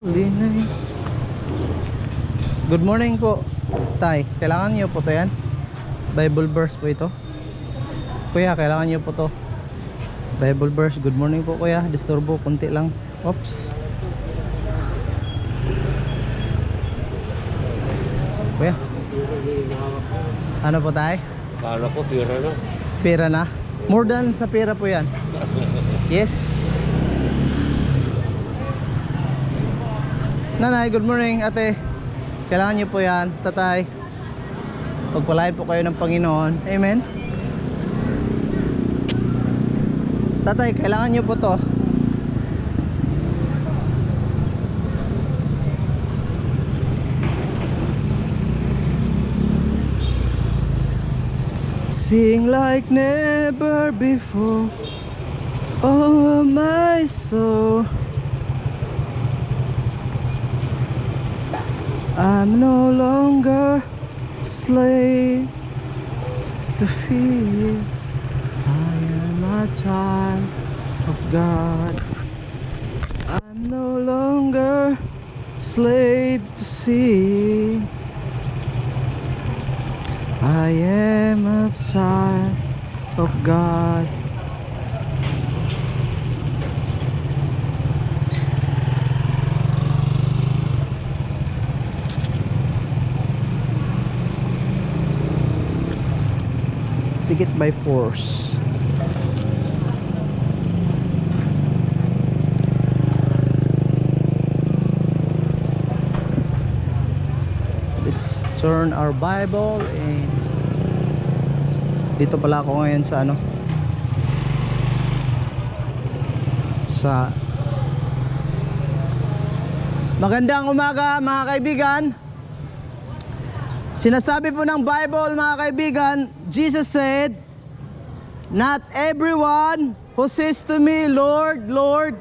Linay. Good morning po, Tay. Kailangan niyo po to yan? Bible verse po ito. Kuya, kailangan niyo po to. Bible verse. Good morning po kuya. Disturbo, konti lang. Oops. Kuya. Ano po Tay? Kala ko pira na. Pera na? More than sa pera po yan. Yes. Nanay, good morning ate. Kailangan niyo po yan, tatay. Pagpalain po kayo ng Panginoon. Amen. Tatay, kailangan niyo po to. Sing like never before, oh my soul. I'm no longer slave to fear. I am a child of God. I'm no longer slave to sin. I am a child of God. Take it by force. Let's turn our Bible and dito pala ako ngayon sa ano, sa magandang umaga mga kaibigan. Sinasabi po ng Bible mga kaibigan, Jesus said, not everyone who says to me, Lord, Lord,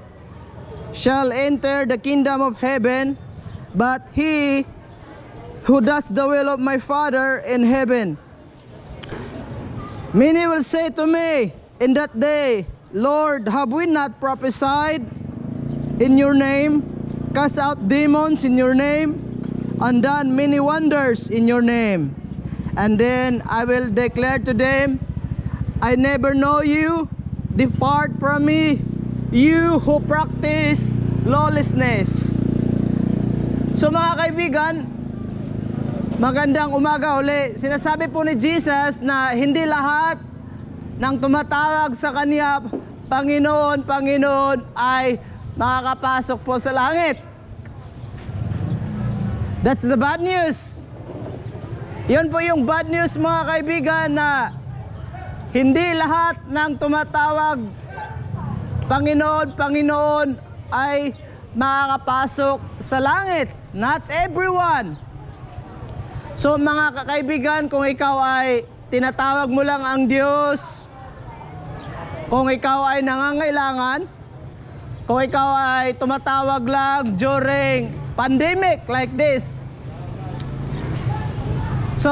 shall enter the kingdom of heaven, but he who does the will of my Father in heaven. Many will say to me in that day, Lord, have we not prophesied in your name, cast out demons in your name, and done many wonders in your name? And then I will declare to them, I never know you. Depart from me, you who practice lawlessness. So mga kaibigan, magandang umaga uli. Sinasabi po ni Jesus na hindi lahat ng tumatawag sa Kanya, Panginoon, Panginoon, ay makakapasok po sa langit. That's the bad news. Yun po yung bad news mga kaibigan, na hindi lahat ng tumatawag Panginoon, Panginoon ay makakapasok sa langit. Not everyone. So mga kaibigan, kung ikaw ay tinatawag mo lang ang Diyos, kung ikaw ay nangangailangan, kung ikaw ay tumatawag lang during pandemic like this, so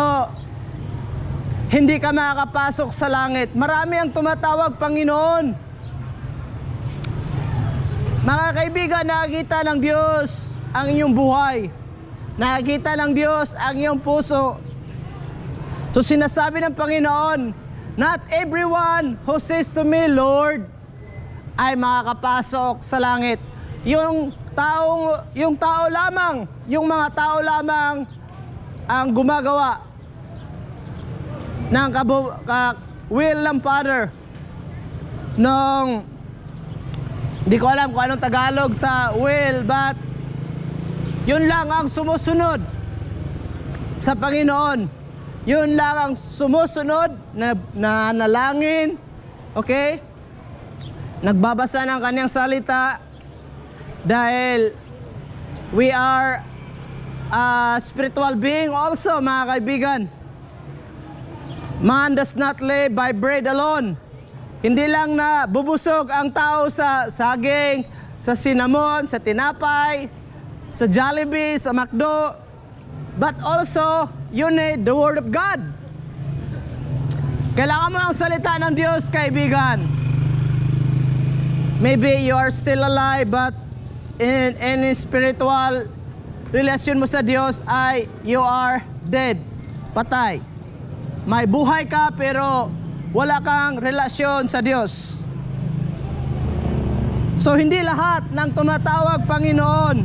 hindi ka makakapasok sa langit. Marami ang tumatawag Panginoon. Mga kaibigan, nakikita ng Diyos ang inyong buhay, nakikita ng Diyos ang iyong puso. So sinasabi ng Panginoon, not everyone who says to me, Lord, ay makakapasok sa langit. Yung tao lamang, yung mga tao lamang ang gumagawa ng will ng Father. Nung hindi ko alam kung anong Tagalog sa will, but yun lang ang sumusunod sa Panginoon. Yun lang ang sumusunod na nalangin, okay? Nagbabasa ng kanyang salita. Dahil we are a spiritual being also mga kaibigan. Man does not live by bread alone. Hindi lang na bubusog ang tao sa saging, sa cinnamon, sa tinapay, sa Jollibee, sa McDo, but also you need the Word of God. Kailangan mo ang salita ng Diyos, kaibigan. Maybe you are still alive, but in spiritual relasyon mo sa Diyos ay you are dead. Patay. May buhay ka pero wala kang relasyon sa Diyos. So hindi lahat ng tumatawag Panginoon.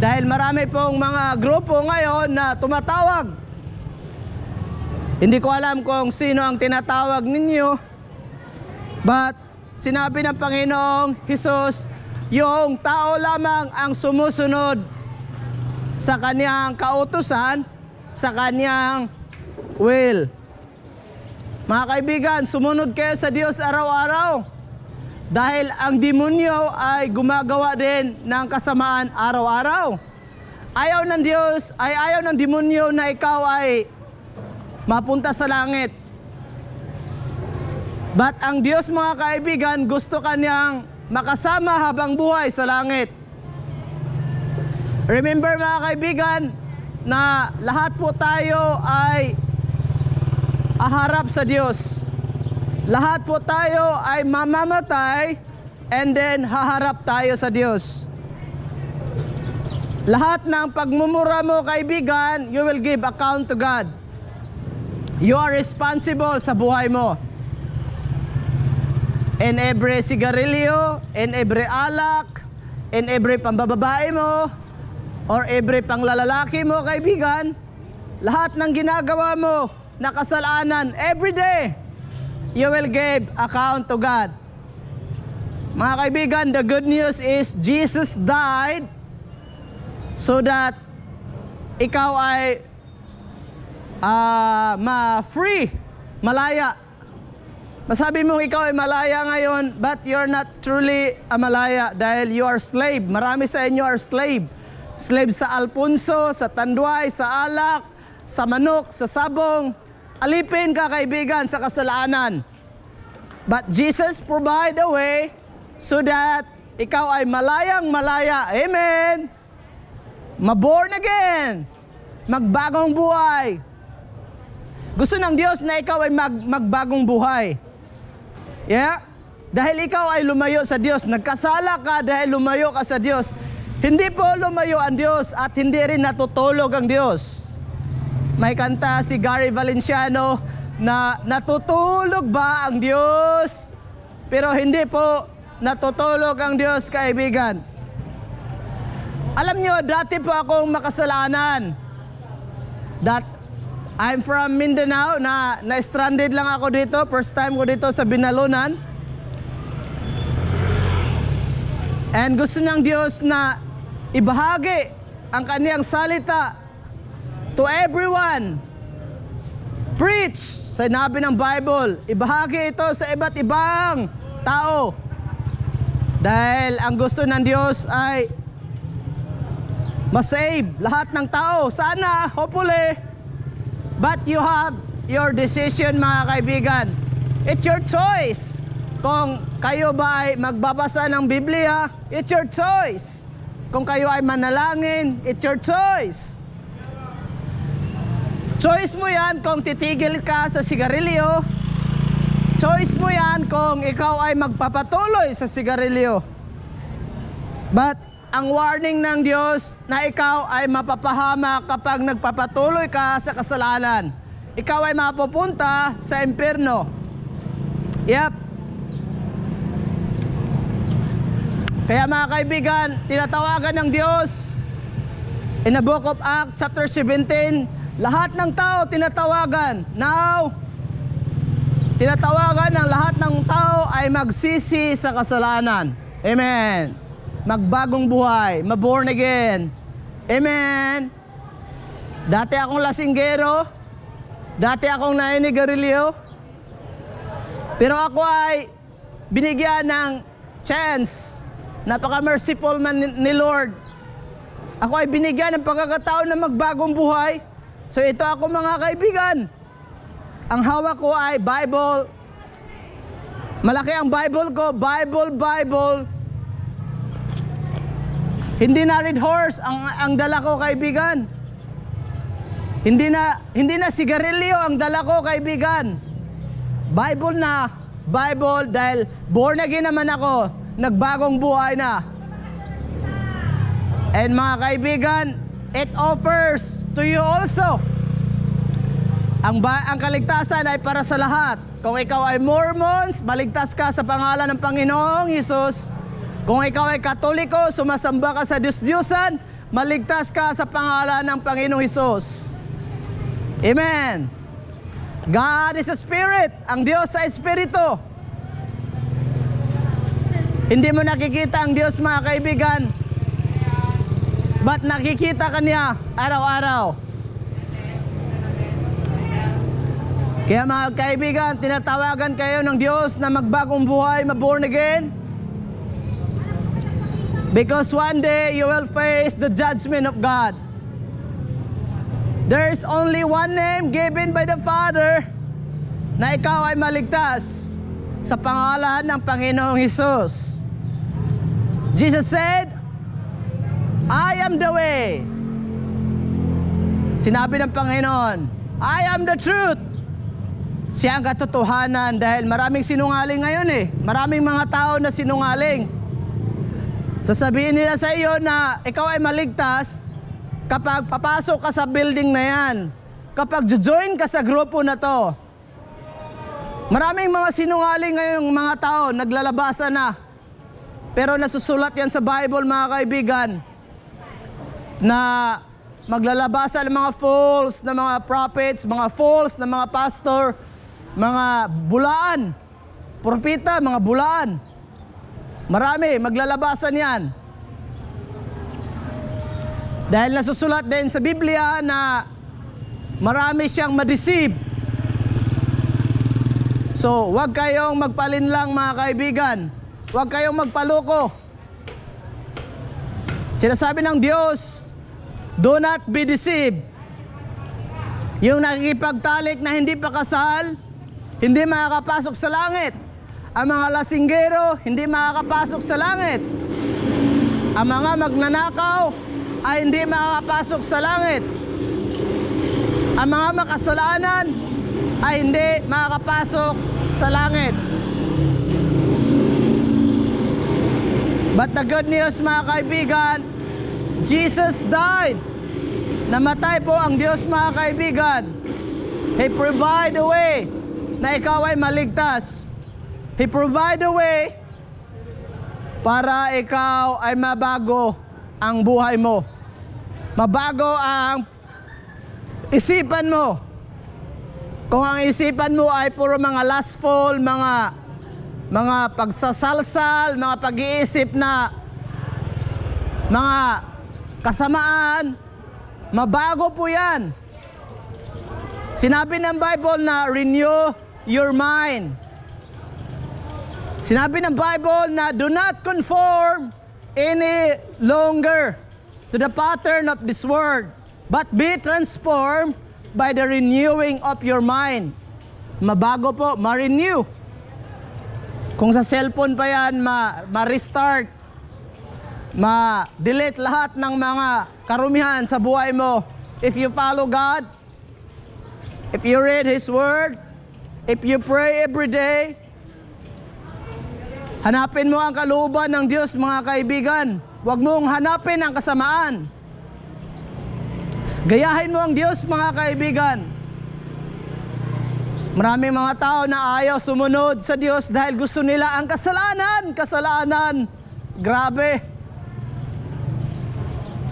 Dahil marami pong mga grupo ngayon na tumatawag. Hindi ko alam kung sino ang tinatawag ninyo. But sinabi ng Panginoong Hesus, yung tao lamang ang sumusunod sa kanyang kautusan, sa kanyang will. Mga kaibigan, sumunod kayo sa Diyos araw-araw. Dahil ang demonyo ay gumagawa din ng kasamaan araw-araw. Ayaw ng Diyos, ay ayaw ng demonyo na ikaw ay mapunta sa langit. But ang Diyos, mga kaibigan, gusto kanyang makasama habang buhay sa langit. Remember, mga kaibigan, na lahat po tayo ay aharap sa Diyos. Lahat po tayo ay mamamatay and then haharap tayo sa Diyos. Lahat ng pagmumura mo, kaibigan, you will give account to God. You are responsible sa buhay mo. In every sigarilyo, in every alak, in every pambababae mo, or every panglalalaki mo, kaibigan, lahat ng ginagawa mo na kasalanan, every day, you will give account to God. Mga kaibigan, the good news is Jesus died so that ikaw ay ma-free, malaya. Masabi mong ikaw ay malaya ngayon, but you're not truly a malaya dahil you are slave. Marami sa inyo are slave. Slave sa alpunso, sa tanduay, sa alak, sa manok, sa sabong. Alipin ka, kaibigan, sa kasalanan. But Jesus provide a way so that ikaw ay malayang malaya. Amen. Maborn again. Magbagong buhay. Gusto ng Diyos na ikaw ay magbagong buhay. Yeah? Dahil ikaw ay lumayo sa Diyos. Nagkasala ka dahil lumayo ka sa Diyos. Hindi po lumayo ang Diyos at hindi rin natutulog ang Diyos. May kanta si Gary Valenciano na natutulog ba ang Diyos? Pero hindi po natutulog ang Diyos, kaibigan. Alam nyo, dati po akong makasalanan. I'm from Mindanao, na-stranded lang ako dito. First time ko dito sa Binalunan. And gusto ng Diyos na ibahagi ang kaniyang salita to everyone. Preach, sinabi ng Bible. Ibahagi ito sa iba't ibang tao. Dahil ang gusto ng Diyos ay masave lahat ng tao. Sana, hopefully. But you have your decision, mga kaibigan. It's your choice. Kung kayo ba ay magbabasa ng Biblia, it's your choice. Kung kayo ay manalangin, it's your choice. Choice mo yan kung titigil ka sa sigarilyo. Choice mo yan kung ikaw ay magpapatuloy sa sigarilyo. But ang warning ng Diyos na ikaw ay mapapahamak kapag nagpapatuloy ka sa kasalanan. Ikaw ay mapupunta sa impyerno. Yep. Kaya mga kaibigan, tinatawagan ng Diyos in the book of Acts chapter 17, lahat ng tao tinatawagan. Now, tinatawagan ng lahat ng tao ay magsisi sa kasalanan. Amen. Magbagong buhay, maborn again. Amen. Dati akong lasinggero, dati akong nainigarilyo, pero ako ay binigyan ng chance. Napaka-merciful man ni Lord. Ako ay binigyan ng pagkakataon na magbagong buhay. So ito ako, mga kaibigan. Ang hawak ko ay Bible. Malaki ang Bible ko, Bible. Hindi na red horse ang dala ko, kaibigan. Hindi na sigarilyo ang dala ko, kaibigan. Bible na. Bible, dahil born again naman ako. Nagbagong buhay na. And mga kaibigan, it offers to you also. Ang kaligtasan ay para sa lahat. Kung ikaw ay Mormons, maligtas ka sa pangalan ng Panginoong Hesus. Kung ikaw ay Katoliko, sumasamba ka sa Diyos-Diyosan, maligtas ka sa pangalan ng Panginoong Hesus. Amen. God is a spirit. Ang Diyos ay espiritu. Hindi mo nakikita ang Diyos, mga kaibigan, but nakikita ka niya araw-araw. Kaya mga kaibigan, tinatawagan kayo ng Diyos na magbagong buhay, maborn again. Because one day you will face the judgment of God. There is only one name given by the Father na ikaw ay maligtas sa pangalan ng Panginoong Hesus. Jesus said, I am the way. Sinabi ng Panginoon, I am the truth. Siya ang katotohanan, dahil maraming sinungaling ngayon eh. Maraming mga tao na sinungaling. Sasabihin nila sa iyo na ikaw ay maligtas kapag papasok ka sa building na yan, kapag join ka sa grupo na to. Maraming mga sinungaling ngayong mga tao, naglalabasan na. Pero nasusulat yan sa Bible, mga kaibigan, na maglalabasan ng mga false na mga prophets, mga false na mga pastor, mga bulaan, propeta, mga bulaan. Marami, maglalabasan yan. Dahil nasusulat din sa Biblia na marami siyang ma-deceive. So, huwag kayong magpalinlang, mga kaibigan. Huwag kayong magpaloko. Sinasabi ng Diyos, do not be deceived. Yung nakikipagtalik na hindi pa kasal, hindi makakapasok sa langit. Ang mga lasinggero, hindi makakapasok sa langit. Ang mga magnanakaw ay hindi makakapasok sa langit. Ang mga makasalanan ay hindi makakapasok sa langit. But the good news, mga kaibigan, Jesus died. Namatay po ang Diyos, mga kaibigan. He provide a way na ikaw ay maligtas. He provide a way para ikaw ay mabago ang buhay mo. Mabago ang isipan mo. Kung ang isipan mo ay puro mga lustful, mga pagsasalsal, mga pag-iisip na mga kasamaan, mabago po yan. Sinabi ng Bible na renew your mind. Sinabi ng Bible na do not conform any longer to the pattern of this world, but be transformed by the renewing of your mind. Mabago po, ma-renew. Kung sa cellphone pa yan, ma-restart, ma-delete lahat ng mga karumihan sa buhay mo. If you follow God, if you read His Word, if you pray every day, hanapin mo ang kalooban ng Diyos, mga kaibigan. Huwag mong hanapin ang kasamaan. Gayahin mo ang Diyos, mga kaibigan. Maraming mga tao na ayaw sumunod sa Diyos dahil gusto nila ang kasalanan. Kasalanan. Grabe.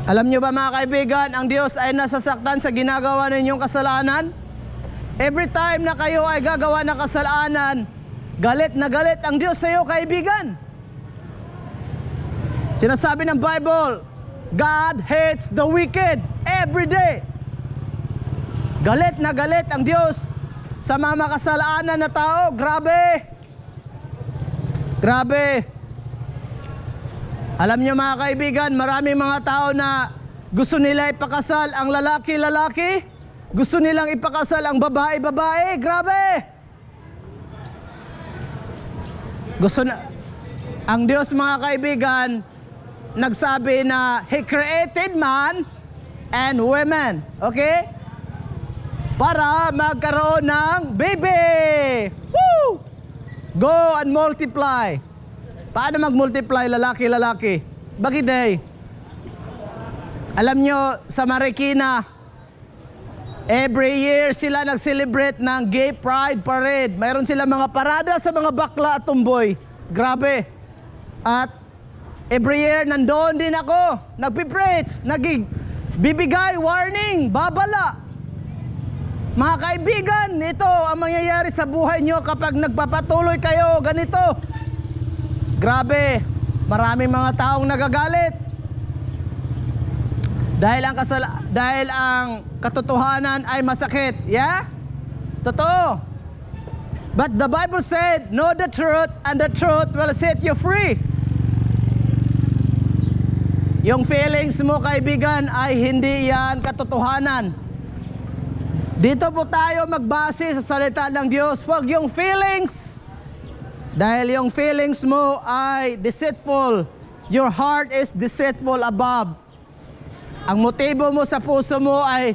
Alam nyo ba, mga kaibigan, ang Diyos ay nasasaktan sa ginagawa ninyong kasalanan? Every time na kayo ay gagawa ng kasalanan, galit na galit ang Diyos sa iyo, kaibigan. Sinasabi ng Bible, God hates the wicked every day. Galit na galit ang Diyos sa mga makasalanan na tao. Grabe. Grabe. Alam niyo, mga kaibigan, maraming mga tao na gusto nila ipakasal ang lalaki-lalaki. Gusto nilang ipakasal ang babae-babae. Grabe. Gusto na, ang Diyos, mga kaibigan, nagsabi na He created man and women. Okay? Para magkaroon ng baby. Woo! Go and multiply. Paano mag-multiply lalaki-lalaki? Bakit eh? Alam nyo, sa Marikina, every year sila nag-celebrate ng Gay Pride Parade. Mayroon sila mga parada sa mga bakla at tumboy. Grabe. At every year, nandoon din ako. Nagpipreach, bibigay warning, babala. Mga kaibigan, ito ang mangyayari sa buhay nyo kapag nagpapatuloy kayo ganito. Grabe, maraming mga taong nagagalit. Dahil ang katotohanan ay masakit. Yeah? Totoo. But the Bible said, know the truth and the truth will set you free. Yung feelings mo, kaibigan, ay hindi yan katotohanan. Dito po tayo magbase sa salita ng Diyos. Huwag yung feelings. Dahil yung feelings mo ay deceitful. Your heart is deceitful above. Ang motibo mo sa puso mo ay